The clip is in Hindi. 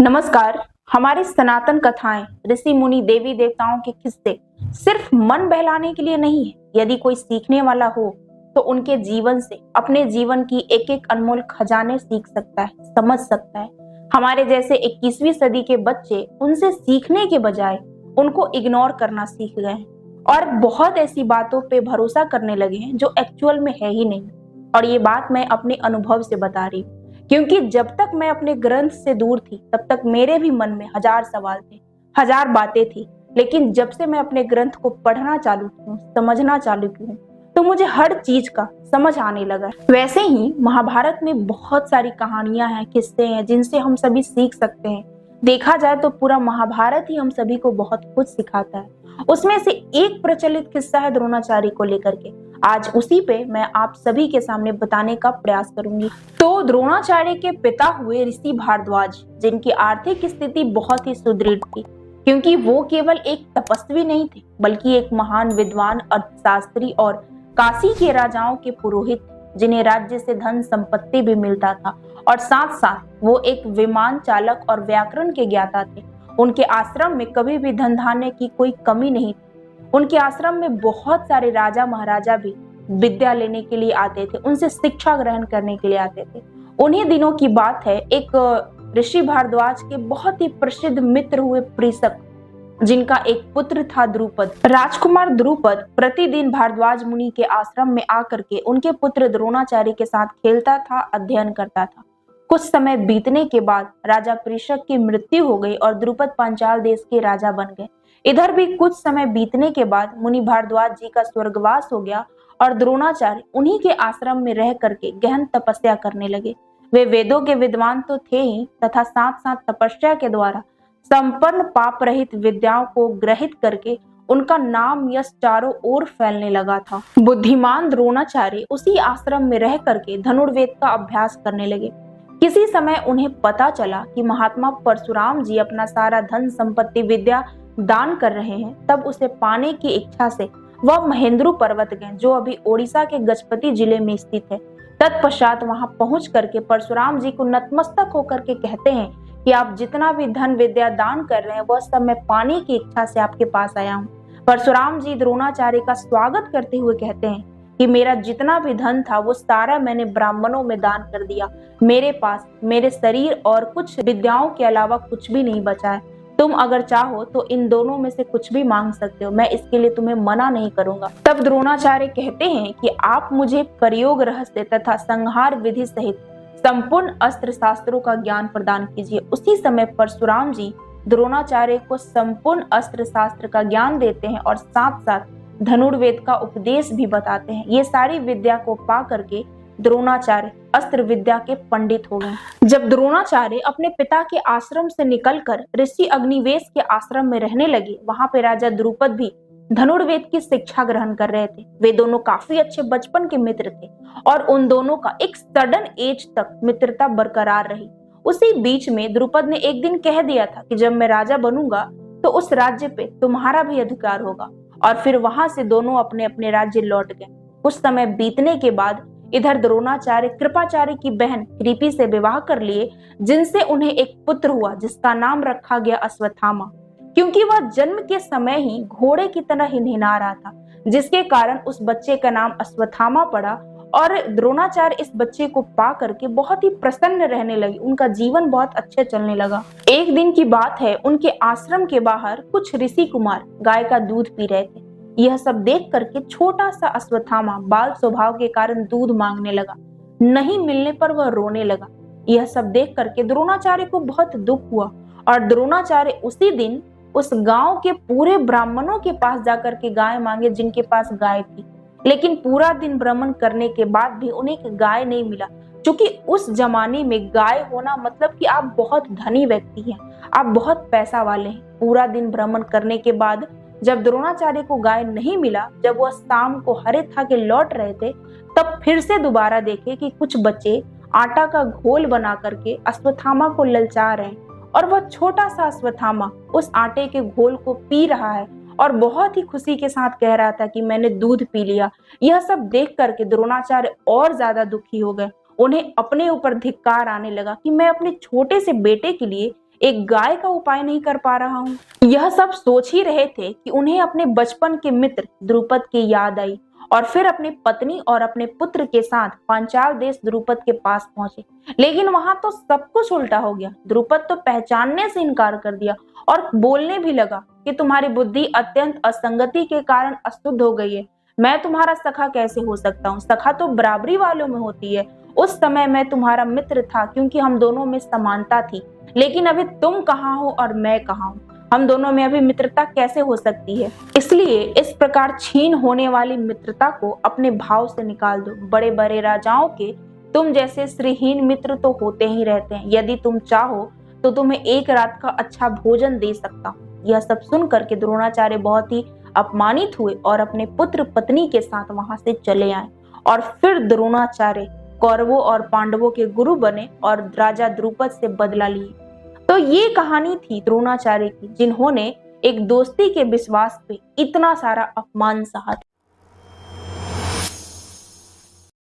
नमस्कार। हमारी सनातन कथाएं, ऋषि मुनि, देवी देवताओं के किस्से सिर्फ मन बहलाने के लिए नहीं है। यदि कोई सीखने वाला हो तो उनके जीवन से अपने जीवन की एक एक अनमोल खजाने सीख सकता है, समझ सकता है। हमारे जैसे 21वीं सदी के बच्चे उनसे सीखने के बजाय उनको इग्नोर करना सीख गए हैं और बहुत ऐसी बातों पे भरोसा करने लगे हैं जो एक्चुअल में है ही नहीं। और ये बात मैं अपने अनुभव से बता रही हूँ, क्योंकि जब तक मैं अपने ग्रंथ से दूर थी तब तक मेरे भी मन में हजार सवाल थे, हजार बातें थी। लेकिन जब से मैं अपने ग्रंथ को पढ़ना चालू की हूँ, समझना चालू की हूँ, तो मुझे हर चीज का समझ आने लगा। वैसे ही महाभारत में बहुत सारी कहानियां हैं, किस्से हैं जिनसे हम सभी सीख सकते हैं। देखा जाए तो पूरा महाभारत ही हम सभी को बहुत कुछ सिखाता है। उसमें से एक प्रचलित किस्सा है द्रोणाचार्य को लेकर के। आज उसी पे मैं आप सभी के सामने बताने का प्रयास करूंगी। तो द्रोणाचार्य के पिता हुए ऋषि भारद्वाज, जिनकी आर्थिक स्थिति बहुत ही सुदृढ़ थी, क्योंकि वो केवल एक तपस्वी नहीं थे बल्कि एक महान विद्वान, अर्थशास्त्री और काशी के राजाओं के पुरोहित, जिन्हें राज्य से धन संपत्ति भी मिलता था और साथ साथ वो एक विमान चालक और व्याकरण के ज्ञाता थे। उनके आश्रम में कभी भी धन धान्य की कोई कमी नहीं थी। उनके आश्रम में बहुत सारे राजा महाराजा भी विद्या लेने के लिए आते थे, उनसे शिक्षा ग्रहण करने के लिए आते थे। उन्हीं दिनों की बात है, एक ऋषि भारद्वाज के बहुत ही प्रसिद्ध मित्र हुए पृषक, जिनका एक पुत्र था द्रुपद। राजकुमार द्रुपद प्रतिदिन भारद्वाज मुनि के आश्रम में आकर के उनके पुत्र द्रोणाचार्य के साथ खेलता था, अध्ययन करता था। कुछ समय बीतने के बाद राजा पृषक की मृत्यु हो गई और द्रुपद पांचाल देश के राजा बन गए। इधर भी कुछ समय बीतने के बाद मुनि भारद्वाज जी का स्वर्गवास हो गया और द्रोणाचार्य उन्हीं के आश्रम में रह करके गहन तपस्या करने लगे। वे वेदों के विद्वान तो थे ही, तथा साथ साथ तपस्या के द्वारा संपन्न पाप रहित विद्याओं को ग्रहित करके उनका नाम यश चारों ओर फैलने लगा था। बुद्धिमान द्रोणाचार्य उसी आश्रम में रह करके धनुर्वेद का अभ्यास करने लगे। किसी समय उन्हें पता चला कि महात्मा परशुराम जी अपना सारा धन संपत्ति विद्या दान कर रहे हैं। तब उसे पाने की इच्छा से वह महेंद्र पर्वत गए, जो अभी ओडिशा के गजपति जिले में स्थित है। तत्पश्चात वहां पहुंच करके परशुराम जी को नतमस्तक होकर के कहते हैं कि आप जितना भी धन विद्या दान कर रहे हैं वह सब मैं पाने की इच्छा से आपके पास आया हूँ। परशुराम जी द्रोणाचार्य का स्वागत करते हुए कहते हैं कि मेरा जितना भी धन था वो सारा मैंने ब्राह्मणों में दान कर दिया। मेरे पास मेरे शरीर और कुछ विद्याओं के अलावा कुछ भी नहीं बचा है। तुम अगर चाहो तो इन दोनों में से कुछ भी मांग सकते हो, मैं इसके लिए तुम्हें मना नहीं करूंगा। तब द्रोणाचार्य कहते हैं कि आप मुझे प्रयोग रहस्य तथा संहार विधि सहित संपूर्ण अस्त्र शास्त्रों का ज्ञान प्रदान कीजिए। उसी समय परशुराम जी द्रोणाचार्य को संपूर्ण अस्त्र शास्त्र का ज्ञान देते हैं और साथ साथ धनुर्वेद का उपदेश भी बताते हैं। ये सारी विद्या को पा करके द्रोणाचार्य अस्त्र विद्या के पंडित हो गए। जब द्रोणाचार्य अपने पिता के आश्रम से निकलकर ऋषि अग्निवेश के आश्रम में रहने लगे, वहां पे राजा द्रुपद भी धनुर्वेद की शिक्षा ग्रहण कर रहे थे। वे दोनों काफी अच्छे बचपन के मित्र थे और उन दोनों का एक सडन एज तक मित्रता बरकरार रही। उसी बीच में द्रुपद ने एक दिन कह दिया था कि जब मैं राजा बनूंगा तो उस राज्य पे तुम्हारा भी अधिकार होगा, और फिर वहां से दोनों अपने अपने राज्य लौट गए। कुछ समय बीतने के बाद इधर द्रोणाचार्य कृपाचार्य की बहन कृपि से विवाह कर लिए, जिनसे उन्हें एक पुत्र हुआ जिसका नाम रखा गया अश्वत्थामा, क्योंकि वह जन्म के समय ही घोड़े की तरह हिनहिना रहा था, जिसके कारण उस बच्चे का नाम अश्वत्थामा पड़ा। और द्रोणाचार्य इस बच्चे को पा करके बहुत ही प्रसन्न रहने लगे, उनका जीवन बहुत अच्छे चलने लगा। एक दिन की बात है, उनके आश्रम के बाहर कुछ ऋषि कुमार गाय का दूध पी रहे थे। यह सब देख करके छोटा सा अश्वत्थामा बाल स्वभाव के कारण दूध मांगने लगा। नहीं मिलने पर वह रोने लगा। यह सब देख करके द्रोणाचार्य को बहुत दुख हुआ और द्रोणाचार्य उसी दिन उस गांव के पूरे ब्राह्मणों के पास जाकर के गाय मांगे जिनके पास गाय थी। लेकिन पूरा दिन भ्रमण करने के बाद भी उन्हें एक गाय नहीं मिला, क्योंकि उस जमाने में गाय होना मतलब कि आप बहुत धनी व्यक्ति हैं, आप बहुत पैसा वाले हैं। पूरा दिन भ्रमण करने के बाद जब द्रोणाचार्य को गाय नहीं मिला, जब वह शाम को हरे थाके लौट रहे थे, तब फिर से दोबारा देखे कि कुछ बच्चे आटा का घोल बना करके अश्वत्थामा को ललचा रहे हैं और वह छोटा सा अश्वत्थामा उस आटे के घोल को पी रहा है और बहुत ही खुशी के साथ कह रहा था कि मैंने दूध पी लिया। यह सब देख करके द्रोणाचार्य और ज्यादा दुखी हो गए। उन्हें अपने ऊपर धिक्कार आने लगा कि मैं अपने छोटे से बेटे के लिए एक गाय का उपाय नहीं कर पा रहा हूँ। यह सब सोच ही रहे थे कि उन्हें अपने बचपन के मित्र द्रुपद की याद आई और फिर अपनी पत्नी और अपने पुत्र के साथ पांचाल देश द्रुपद के पास पहुंचे। लेकिन वहां तो सब कुछ उल्टा हो गया। द्रुपद तो पहचानने से इनकार कर दिया और बोलने भी लगा कि तुम्हारी बुद्धि अत्यंत असंगति के कारण अशुद्ध हो गई है। मैं तुम्हारा सखा कैसे हो सकता हूँ? सखा तो बराबरी वालों में होती है। उस समय मैं तुम्हारा मित्र था क्योंकि हम दोनों में समानता थी, लेकिन अभी तुम कहाँ हो और मैं कहाँ हूँ? हम दोनों में अभी मित्रता कैसे हो सकती है? इसलिए इस प्रकार छीन होने वाली मित्रता को अपने भाव से निकाल दो। बड़े बड़े राजाओं के तुम जैसे श्रीहीन मित्र तो होते ही रहते हैं। यदि तुम चाहो तो तुम्हें एक रात का अच्छा भोजन दे सकता हूँ। यह सब सुन करके द्रोणाचार्य बहुत ही अपमानित हुए और अपने पुत्र पत्नी के साथ वहां से चले आए। और फिर द्रोणाचार्य कौरवों और पांडवों के गुरु बने और राजा द्रुपद से बदला लिए। तो ये कहानी थी द्रोणाचार्य की, जिन्होंने एक दोस्ती के विश्वास पे इतना सारा अपमान सहा।